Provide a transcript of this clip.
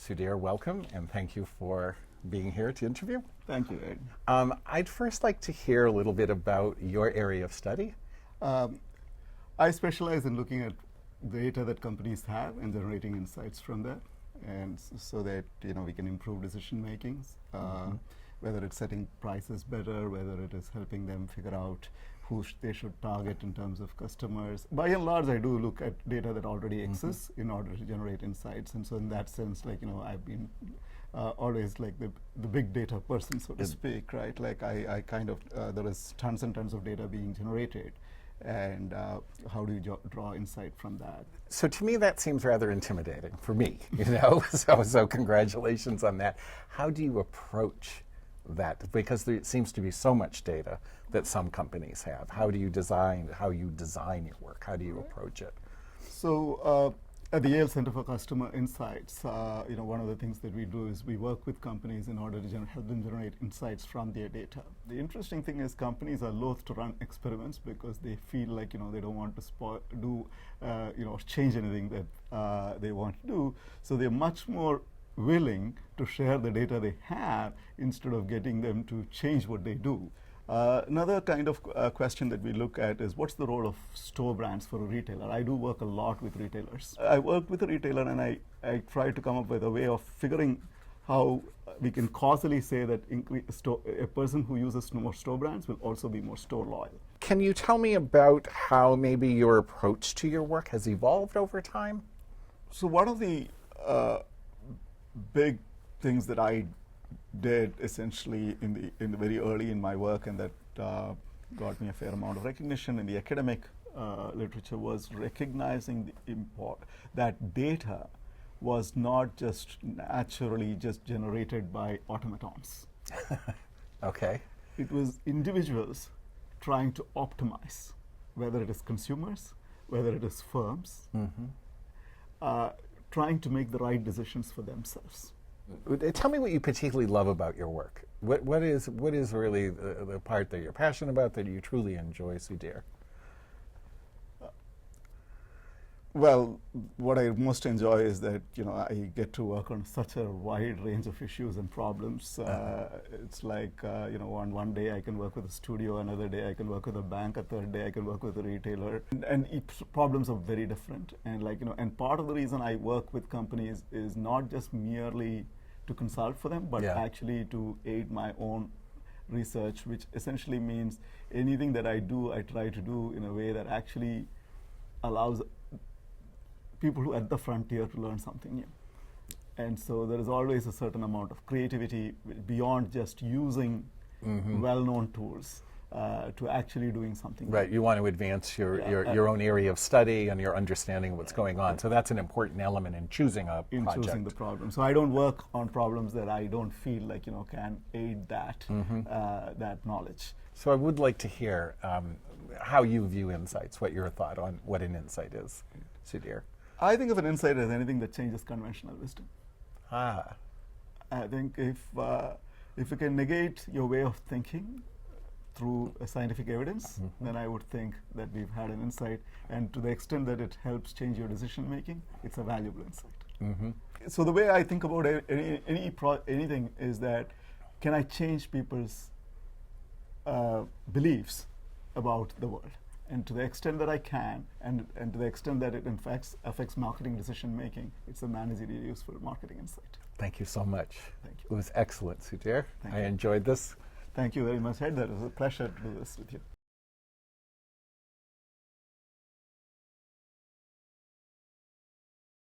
Sudhir, welcome, and thank you for being here to interview. Thank you, Ed. I'd first like to hear a little bit about your area of study. I specialize in looking at data that companies have and generating insights from that, and so that we can improve decision making, whether it's setting prices better, whether it is helping them figure out who they should target in terms of customers. By and large, I do look at data that already exists in order to generate insights, and so in that sense, I've been always like the big data person, so to speak, right? Like I kind of there is tons and tons of data being generated, and how do you draw insight from that? So to me, that seems rather intimidating for me, so congratulations on that. How do you approach that? Because there seems to be so much data that some companies have. How do you design your work? How do you approach it? So at the Yale Center for Customer Insights, one of the things that we do is we work with companies in order to help them generate insights from their data. The interesting thing is companies are loath to run experiments because they feel like they don't want to change anything that they want to do. So they're much more willing to share the data they have instead of getting them to change what they do. Another kind of question that we look at is what's the role of store brands for a retailer? I do work a lot with retailers. I work with a retailer and I try to come up with a way of figuring how we can causally say that a person who uses more store brands will also be more store loyal. Can you tell me about how maybe your approach to your work has evolved over time? So one of the big things that I did essentially in the very early in my work, and that got me a fair amount of recognition in the academic literature, was recognizing the that data was not just naturally just generated by automatons. Okay. It was individuals trying to optimize, whether it is consumers, whether it is firms, trying to make the right decisions for themselves. Tell me what you particularly love about your work. What is really the part that you're passionate about, that you truly enjoy, Sudhir? Well, what I most enjoy is that I get to work on such a wide range of issues and problems. It's like one day I can work with a studio, another day I can work with a bank, a third day I can work with a retailer, and each problems are very different. And and part of the reason I work with companies is not just merely to consult for them, but actually to aid my own research, which essentially means anything that I do, I try to do in a way that actually allows people who are at the frontier to learn something new. And so there is always a certain amount of creativity beyond just using well-known tools to actually doing something right new. You want to advance your own area of study and your understanding of what's going on. So that's an important element in choosing a project. Choosing the problem. So I don't work on problems that I don't feel like can aid that that knowledge. So I would like to hear how you view insights, what your thought on what an insight is, Sudhir. I think of an insight as anything that changes conventional wisdom. I think if you can negate your way of thinking through scientific evidence, then I would think that we've had an insight. And to the extent that it helps change your decision making, it's a valuable insight. So the way I think about anything is that, can I change people's beliefs about the world? And to the extent that I can, and to the extent that it in fact affects marketing decision making, it's a managerially useful marketing insight. Thank you so much. Thank you. It was excellent, Sudhir. Thank I you. enjoyed this. Thank you very much, Ed. That was a pleasure to do this with you.